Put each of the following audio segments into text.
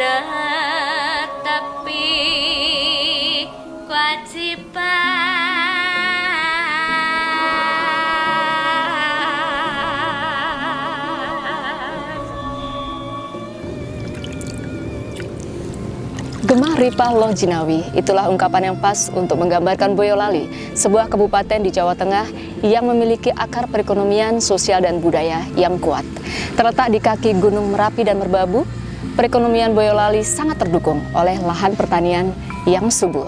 netepi kewajiban. Gemah Ripah Loh Jinawi, itulah ungkapan yang pas untuk menggambarkan Boyolali, sebuah kabupaten di Jawa Tengah yang memiliki akar perekonomian, sosial, dan budaya yang kuat. Terletak di kaki Gunung Merapi dan Merbabu, perekonomian Boyolali sangat terdukung oleh lahan pertanian yang subur.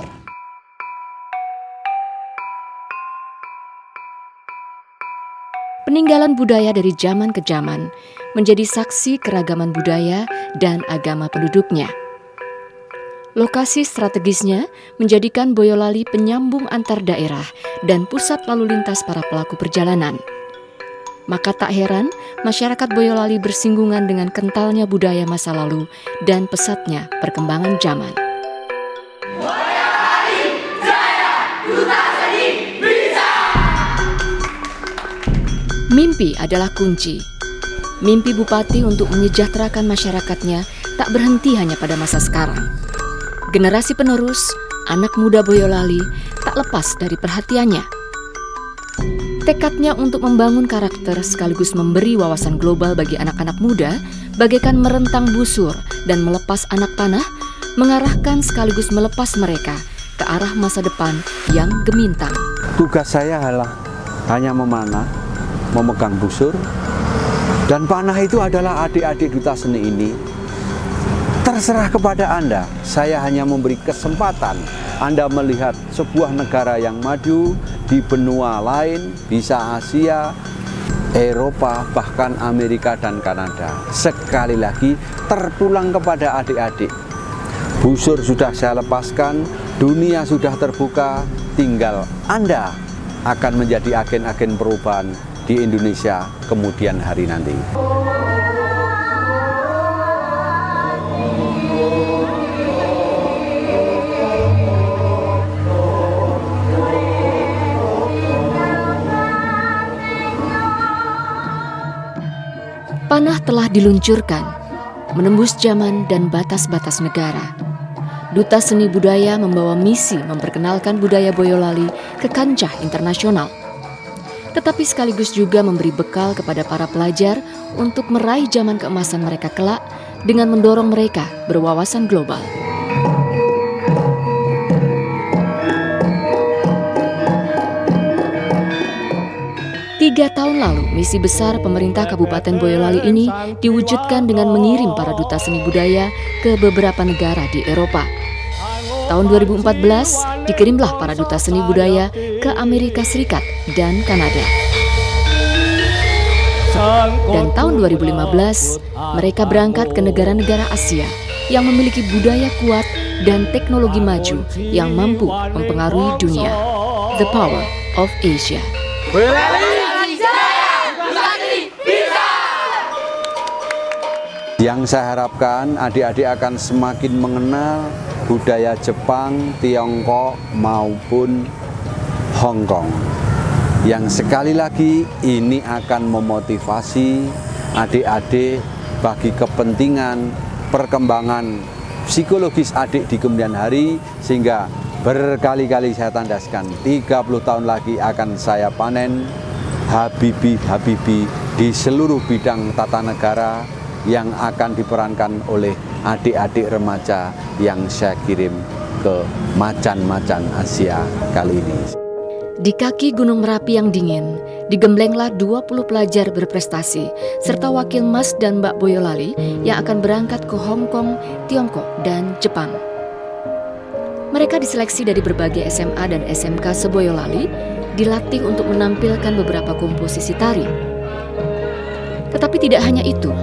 Peninggalan budaya dari zaman ke zaman menjadi saksi keragaman budaya dan agama penduduknya. Lokasi strategisnya menjadikan Boyolali penyambung antar daerah dan pusat lalu lintas para pelaku perjalanan. Maka tak heran masyarakat Boyolali bersinggungan dengan kentalnya budaya masa lalu dan pesatnya perkembangan zaman. Boyolali Jaya, Duta Seni Bisa! Mimpi adalah kunci. Mimpi bupati untuk menyejahterakan masyarakatnya tak berhenti hanya pada masa sekarang. Generasi penerus, anak muda Boyolali tak lepas dari perhatiannya. Tekadnya untuk membangun karakter sekaligus memberi wawasan global bagi anak-anak muda, bagaikan merentang busur dan melepas anak panah, mengarahkan sekaligus melepas mereka ke arah masa depan yang gemintang. Tugas saya hanya memanah, memegang busur, dan panah itu adalah adik-adik Duta Seni ini. Terserah kepada Anda, saya hanya memberi kesempatan Anda melihat sebuah negara yang maju di benua lain, bisa Asia, Eropa, bahkan Amerika dan Kanada. Sekali lagi, terpulang kepada adik-adik. Busur sudah saya lepaskan, dunia sudah terbuka, tinggal Anda akan menjadi agen-agen perubahan di Indonesia kemudian hari nanti. Panah telah diluncurkan, menembus zaman dan batas-batas negara. Duta Seni Budaya membawa misi memperkenalkan budaya Boyolali ke kancah internasional. Tetapi sekaligus juga memberi bekal kepada para pelajar untuk meraih zaman keemasan mereka kelak dengan mendorong mereka berwawasan global. 3 tahun lalu, misi besar pemerintah Kabupaten Boyolali ini diwujudkan dengan mengirim para duta seni budaya ke beberapa negara di Eropa. Tahun 2014, dikirimlah para duta seni budaya ke Amerika Serikat dan Kanada. Dan tahun 2015, mereka berangkat ke negara-negara Asia yang memiliki budaya kuat dan teknologi maju yang mampu mempengaruhi dunia. The Power of Asia. Yang saya harapkan adik-adik akan semakin mengenal budaya Jepang, Tiongkok maupun Hong Kong. Yang sekali lagi ini akan memotivasi adik-adik bagi kepentingan perkembangan psikologis adik di kemudian hari, sehingga berkali-kali saya tandaskan 30 tahun lagi akan saya panen Habibi di seluruh bidang tata negara yang akan diperankan oleh adik-adik remaja yang saya kirim ke macan-macan Asia kali ini. Di kaki Gunung Merapi yang dingin, digemblenglah 20 pelajar berprestasi serta wakil Mas dan Mbak Boyolali yang akan berangkat ke Hong Kong, Tiongkok, dan Jepang. Mereka diseleksi dari berbagai SMA dan SMK se-Boyolali, dilatih untuk menampilkan beberapa komposisi tari. Tetapi tidak hanya itu,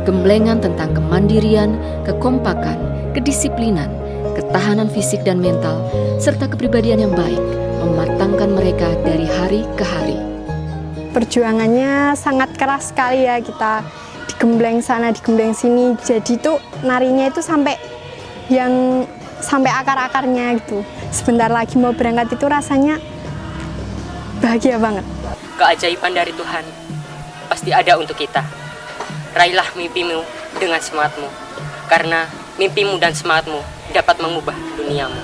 gemblengan tentang kemandirian, kekompakan, kedisiplinan, ketahanan fisik dan mental, serta kepribadian yang baik mematangkan mereka dari hari ke hari. Perjuangannya sangat keras sekali ya, kita digembleng sana, digembleng sini. Jadi tuh narinya itu sampai akar-akarnya gitu. Sebentar lagi mau berangkat itu rasanya bahagia banget. Keajaiban dari Tuhan pasti ada untuk kita. Raihlah mimpimu dengan semangatmu, karena mimpimu dan semangatmu dapat mengubah duniamu.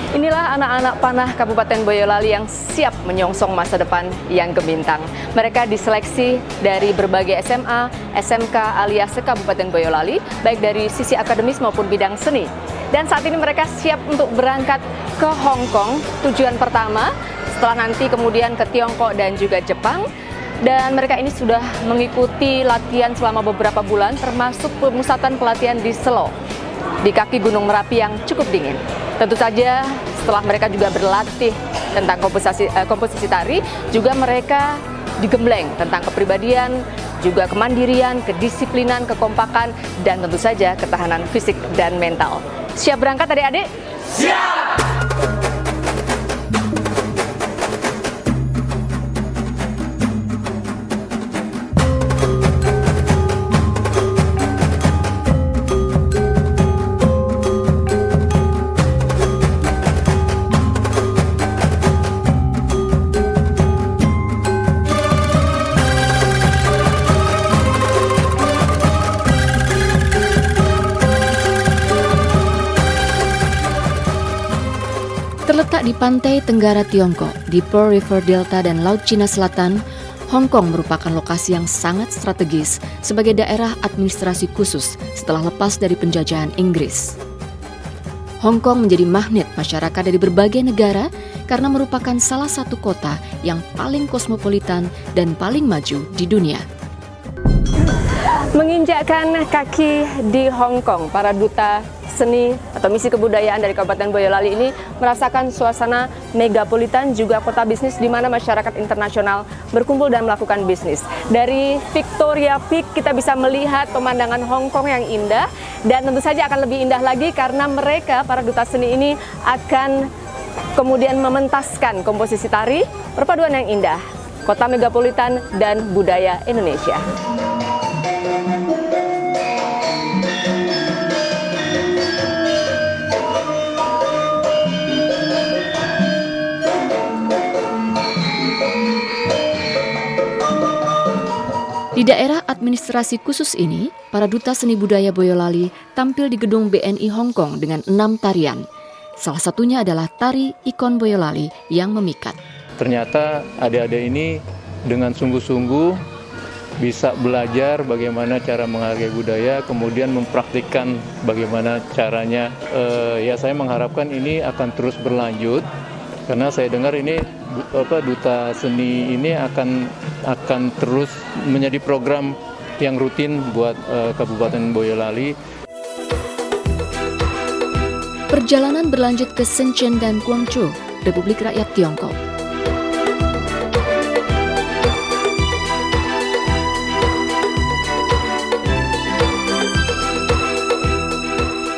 Inilah anak-anak panah Kabupaten Boyolali yang siap menyongsong masa depan yang gemilang. Mereka diseleksi dari berbagai SMA, SMK alias Kabupaten Boyolali, baik dari sisi akademis maupun bidang seni. Dan saat ini mereka siap untuk berangkat ke Hong Kong, tujuan pertama, setelah nanti kemudian ke Tiongkok dan juga Jepang. Dan mereka ini sudah mengikuti latihan selama beberapa bulan, termasuk pemusatan pelatihan di Selo, di kaki Gunung Merapi yang cukup dingin. Tentu saja setelah mereka juga berlatih tentang komposisi tari, juga mereka digembleng tentang kepribadian, juga kemandirian, kedisiplinan, kekompakan, dan tentu saja ketahanan fisik dan mental. Siap berangkat adik-adik? Siap! Terletak di pantai tenggara Tiongkok, di Pearl River Delta dan Laut Cina Selatan, Hong Kong merupakan lokasi yang sangat strategis sebagai daerah administrasi khusus setelah lepas dari penjajahan Inggris. Hong Kong menjadi magnet masyarakat dari berbagai negara karena merupakan salah satu kota yang paling kosmopolitan dan paling maju di dunia. Menginjakkan kaki di Hong Kong, para duta seni atau misi kebudayaan dari Kabupaten Boyolali ini merasakan suasana megapolitan, juga kota bisnis di mana masyarakat internasional berkumpul dan melakukan bisnis. Dari Victoria Peak kita bisa melihat pemandangan Hong Kong yang indah, dan tentu saja akan lebih indah lagi karena mereka, para duta seni ini, akan kemudian mementaskan komposisi tari, perpaduan yang indah, kota megapolitan dan budaya Indonesia. Di daerah administrasi khusus ini, para duta seni budaya Boyolali tampil di gedung BNI Hong Kong dengan 6 tarian. Salah satunya adalah tari Ikon Boyolali yang memikat. Ternyata adik-adik ini dengan sungguh-sungguh bisa belajar bagaimana cara menghargai budaya, kemudian mempraktikkan bagaimana caranya. Saya mengharapkan ini akan terus berlanjut, karena saya dengar ini duta seni ini akan terus menjadi program yang rutin buat Kabupaten Boyolali. Perjalanan berlanjut ke Shenzhen dan Guangzhou, Republik Rakyat Tiongkok.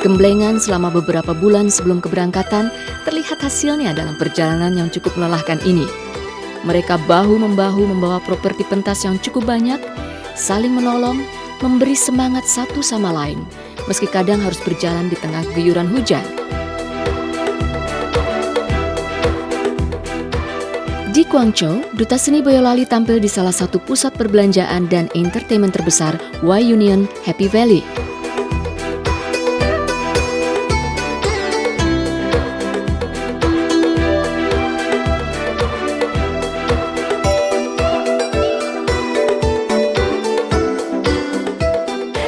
Gemblengan selama beberapa bulan sebelum keberangkatan terlihat hasilnya dalam perjalanan yang cukup melelahkan ini. Mereka bahu-membahu membawa properti pentas yang cukup banyak, saling menolong, memberi semangat satu sama lain, meski kadang harus berjalan di tengah guyuran hujan. Di Guangzhou, Duta Seni Boyolali tampil di salah satu pusat perbelanjaan dan entertainment terbesar Y-Union Happy Valley.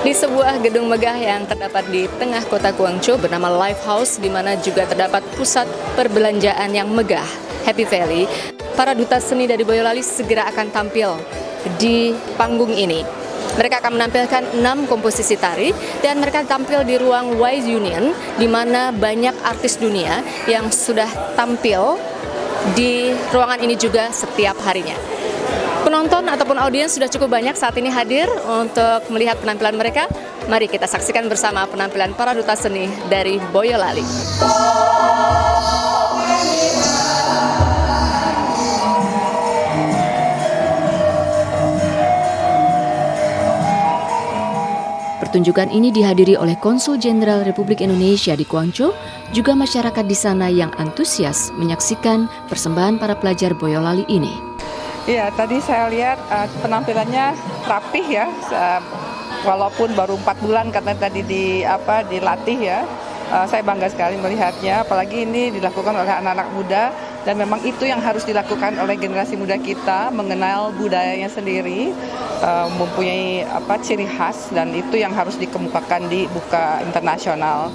Di sebuah gedung megah yang terdapat di tengah kota Guangzhou bernama Live House, di mana juga terdapat pusat perbelanjaan yang megah, Happy Valley. Para duta seni dari Boyolali segera akan tampil di panggung ini. Mereka akan menampilkan 6 komposisi tari, dan mereka tampil di ruang Y-Union, di mana banyak artis dunia yang sudah tampil di ruangan ini juga setiap harinya. Penonton ataupun audiens sudah cukup banyak saat ini hadir untuk melihat penampilan mereka. Mari kita saksikan bersama penampilan para duta seni dari Boyolali. Pertunjukan ini dihadiri oleh Konsul Jenderal Republik Indonesia di Guangzhou, juga masyarakat di sana yang antusias menyaksikan persembahan para pelajar Boyolali ini. Iya, tadi saya lihat penampilannya rapih ya, walaupun baru 4 bulan karena tadi dilatih ya. Saya bangga sekali melihatnya, apalagi ini dilakukan oleh anak-anak muda, dan memang itu yang harus dilakukan oleh generasi muda kita, mengenal budayanya sendiri, mempunyai ciri khas, dan itu yang harus dikemukakan di muka internasional.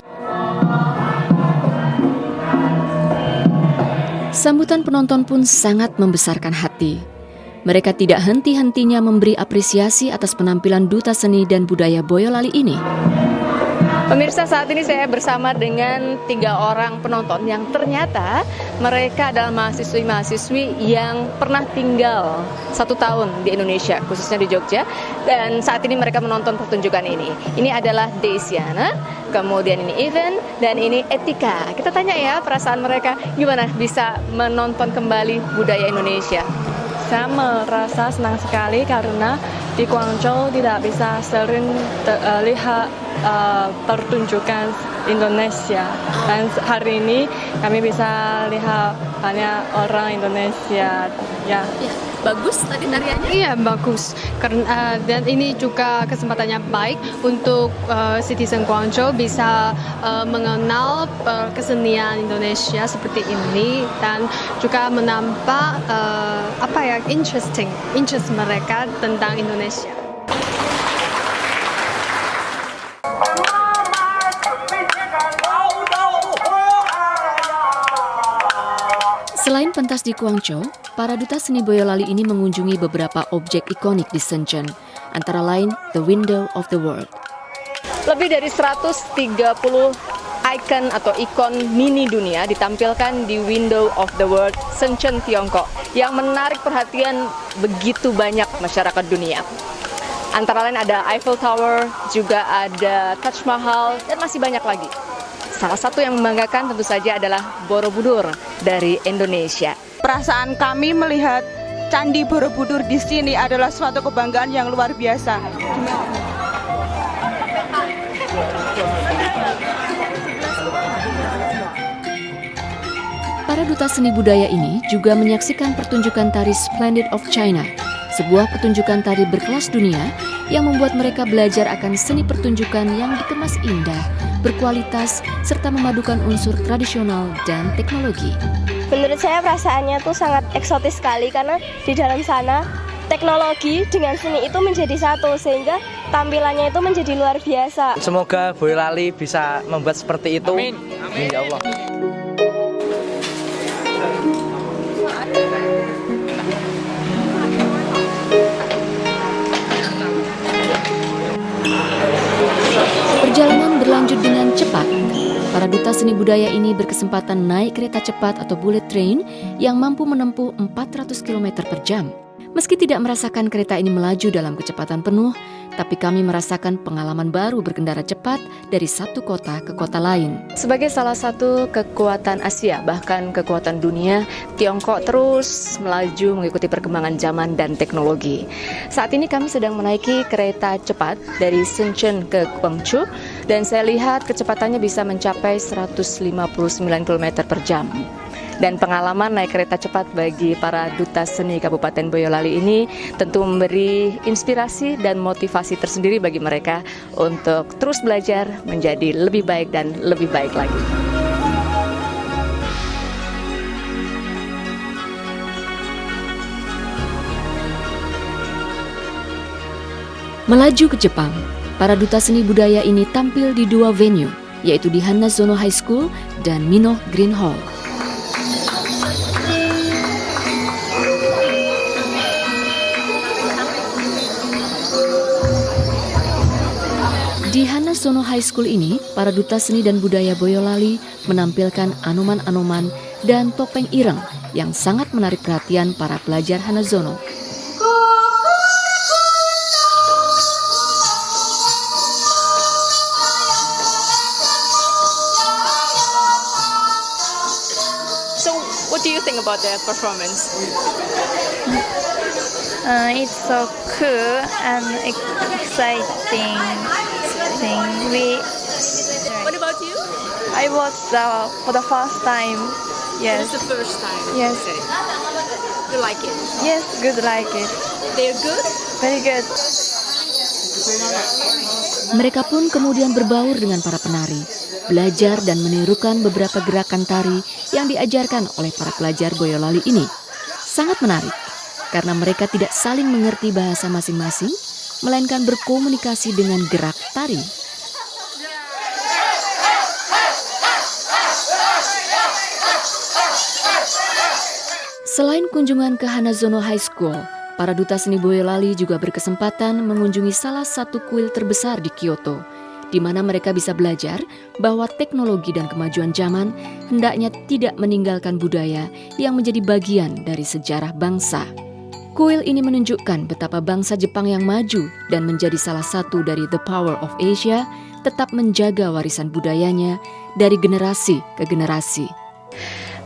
Sambutan penonton pun sangat membesarkan hati. Mereka tidak henti-hentinya memberi apresiasi atas penampilan Duta Seni dan Budaya Boyolali ini. Pemirsa, saat ini saya bersama dengan 3 orang penonton yang ternyata mereka adalah mahasiswi-mahasiswi yang pernah tinggal 1 tahun di Indonesia, khususnya di Jogja, dan saat ini mereka menonton pertunjukan ini. Ini adalah Desiana, kemudian ini Even, dan ini Etika. Kita tanya ya perasaan mereka gimana bisa menonton kembali budaya Indonesia. Saya merasa senang sekali karena di Guangzhou tidak bisa sering lihat pertunjukan Indonesia, dan hari ini kami bisa lihat banyak orang Indonesia ya. Bagus tadi tariannya? Iya, bagus. Karena dan ini juga kesempatannya baik untuk citizen Guangzhou bisa mengenal kesenian Indonesia seperti ini, dan juga menambah interest mereka tentang Indonesia. Selain pentas di Guangzhou, para duta seni Boyolali ini mengunjungi beberapa objek ikonik di Shenzhen, antara lain The Window of the World. Lebih dari 130 ikon atau ikon mini dunia ditampilkan di Window of the World Shenzhen, Tiongkok, yang menarik perhatian begitu banyak masyarakat dunia. Antara lain ada Eiffel Tower, juga ada Taj Mahal, dan masih banyak lagi. Salah satu yang membanggakan tentu saja adalah Borobudur dari Indonesia. Perasaan kami melihat Candi Borobudur di sini adalah suatu kebanggaan yang luar biasa. Para duta seni budaya ini juga menyaksikan pertunjukan tari Splendid of China, sebuah pertunjukan tari berkelas dunia yang membuat mereka belajar akan seni pertunjukan yang dikemas indah, berkualitas, serta memadukan unsur tradisional dan teknologi. Menurut saya perasaannya tuh sangat eksotis sekali, karena di dalam sana teknologi dengan seni itu menjadi satu, sehingga tampilannya itu menjadi luar biasa. Semoga Boyolali bisa membuat seperti itu. Amin. Amin ya Allah. Perjalanan berlanjut dengan cepat. Para duta seni budaya ini berkesempatan naik kereta cepat atau bullet train yang mampu menempuh 400 km per jam. Meski tidak merasakan kereta ini melaju dalam kecepatan penuh, tapi kami merasakan pengalaman baru berkendara cepat dari satu kota ke kota lain. Sebagai salah satu kekuatan Asia, bahkan kekuatan dunia, Tiongkok terus melaju mengikuti perkembangan zaman dan teknologi. Saat ini kami sedang menaiki kereta cepat dari Shenzhen ke Guangzhou, dan saya lihat kecepatannya bisa mencapai 159 km per jam. Dan pengalaman naik kereta cepat bagi para duta seni Kabupaten Boyolali ini tentu memberi inspirasi dan motivasi tersendiri bagi mereka untuk terus belajar menjadi lebih baik dan lebih baik lagi. Melaju ke Jepang, para duta seni budaya ini tampil di 2 venue, yaitu di Hanazono High School dan Minoh Green Hall. Di Hanazono High School ini, para duta seni dan budaya Boyolali menampilkan anoman-anoman dan topeng ireng yang sangat menarik perhatian para pelajar Hanazono. So, what do you think about the performance? It's so cool and exciting. everything. What about you? I watched for the first time. Yes. This is the first time. Yes. Okay. You like it? Yes, good like it. They're good? Very good. Mereka pun kemudian berbaur dengan para penari, belajar dan menirukan beberapa gerakan tari yang diajarkan oleh para pelajar Boyolali ini. Sangat menarik, karena mereka tidak saling mengerti bahasa masing-masing, melainkan berkomunikasi dengan gerak tari. Selain kunjungan ke Hanazono High School, para duta seni Boyolali juga berkesempatan mengunjungi salah satu kuil terbesar di Kyoto, di mana mereka bisa belajar bahwa teknologi dan kemajuan zaman hendaknya tidak meninggalkan budaya yang menjadi bagian dari sejarah bangsa. Kuil ini menunjukkan betapa bangsa Jepang yang maju dan menjadi salah satu dari The Power of Asia tetap menjaga warisan budayanya dari generasi ke generasi.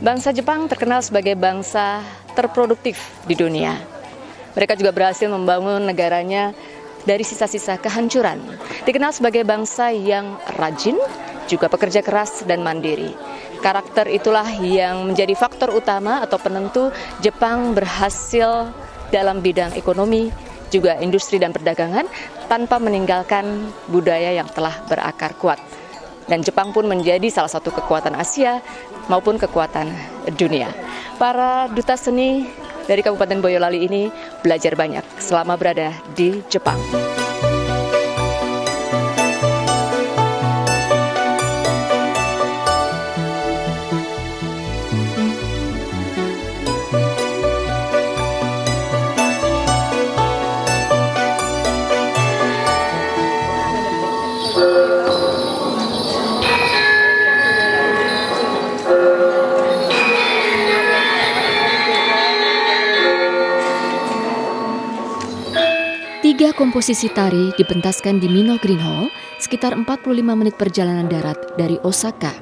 Bangsa Jepang terkenal sebagai bangsa terproduktif di dunia. Mereka juga berhasil membangun negaranya dari sisa-sisa kehancuran. Dikenal sebagai bangsa yang rajin, juga pekerja keras dan mandiri. Karakter itulah yang menjadi faktor utama atau penentu Jepang berhasil dalam bidang ekonomi, juga industri dan perdagangan tanpa meninggalkan budaya yang telah berakar kuat. Dan Jepang pun menjadi salah satu kekuatan Asia maupun kekuatan dunia. Para duta seni dari Kabupaten Boyolali ini belajar banyak selama berada di Jepang. Tiga komposisi tari dipentaskan di Mino Green Hall, sekitar 45 menit perjalanan darat dari Osaka.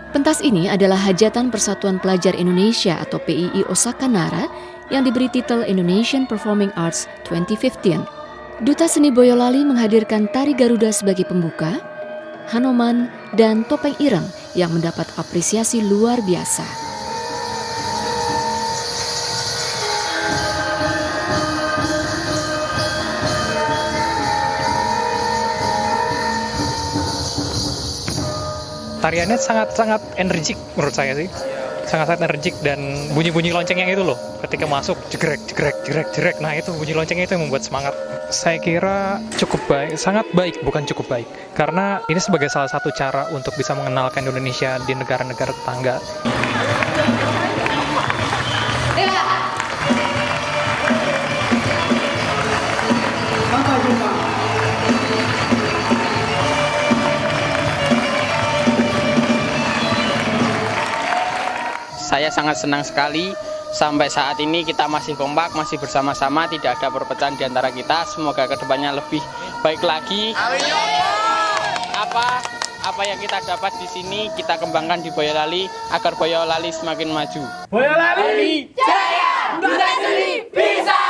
Pentas ini adalah hajatan Persatuan Pelajar Indonesia atau PII Osaka Nara yang diberi titel Indonesian Performing Arts 2015. Duta Seni Boyolali menghadirkan tari Garuda sebagai pembuka, Hanoman, dan topeng ireng yang mendapat apresiasi luar biasa. Tariannya sangat-sangat energik menurut saya sih. Sangat-sangat energik dan bunyi-bunyi lonceng yang itu loh. Ketika masuk, jegrek, jegrek, jegrek, jegrek. Nah itu bunyi loncengnya itu yang membuat semangat. Saya kira cukup baik, sangat baik, bukan cukup baik. Karena ini sebagai salah satu cara untuk bisa mengenalkan Indonesia di negara-negara tetangga. Saya sangat senang sekali sampai saat ini kita masih kompak, masih bersama-sama, tidak ada perpecahan di antara kita. Semoga kedepannya lebih baik lagi. Apa yang kita dapat di sini kita kembangkan di Boyolali agar Boyolali semakin maju. Boyolali jaya, duta seni bisa.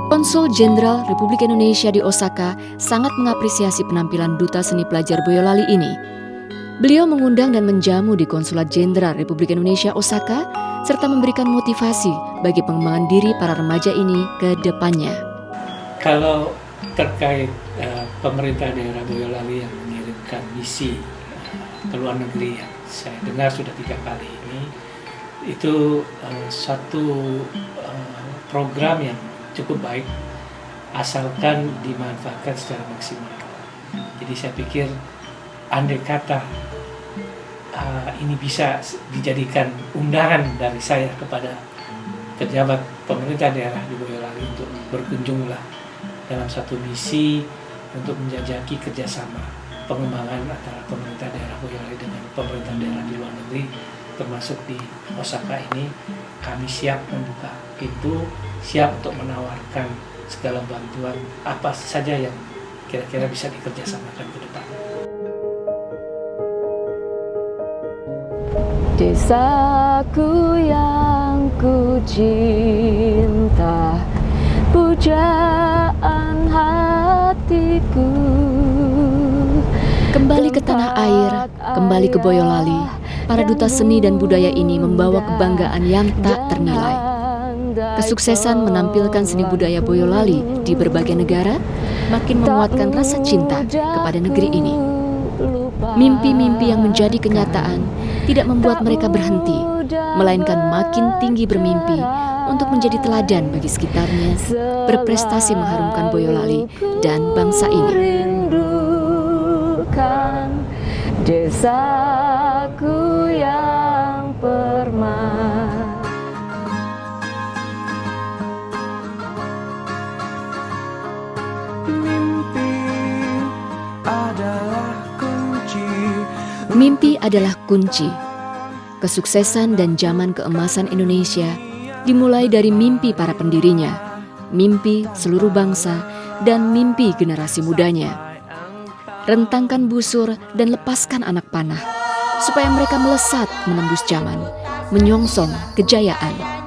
Konsul Jenderal Republik Indonesia di Osaka sangat mengapresiasi penampilan duta seni pelajar Boyolali ini. Beliau mengundang dan menjamu di Konsulat Jenderal Republik Indonesia Osaka, serta memberikan motivasi bagi pengembangan diri para remaja ini ke depannya. Kalau terkait pemerintah daerah Boyolali yang mengirimkan misi ke luar negeri yang saya dengar sudah 3 kali ini, itu satu program yang cukup baik asalkan dimanfaatkan secara maksimal. Jadi saya pikir andai kata ini bisa dijadikan undangan dari saya kepada pejabat pemerintah daerah di Boyolali untuk berkunjunglah dalam satu misi untuk menjajaki kerjasama pengembangan antara pemerintah daerah Boyolali dengan pemerintah daerah di luar negeri, termasuk di Osaka ini. Kami siap membuka pintu, siap untuk menawarkan segala bantuan apa saja yang kira-kira bisa dikerjasamakan ke depan. Desaku yang ku cinta, pujaan hatiku. Kembali ke tanah air, kembali ke Boyolali, para duta seni dan budaya ini membawa kebanggaan yang tak ternilai. Kesuksesan menampilkan seni budaya Boyolali di berbagai negara makin menguatkan rasa cinta kepada negeri ini. Mimpi-mimpi yang menjadi kenyataan tidak membuat mereka berhenti, melainkan makin tinggi bermimpi untuk menjadi teladan bagi sekitarnya, berprestasi mengharumkan Boyolali dan bangsa ini. Desaku yang permai. Mimpi adalah kunci. Kesuksesan dan zaman keemasan Indonesia dimulai dari mimpi para pendirinya, mimpi seluruh bangsa, dan mimpi generasi mudanya. Rentangkan busur dan lepaskan anak panah, supaya mereka melesat menembus zaman, menyongsong kejayaan.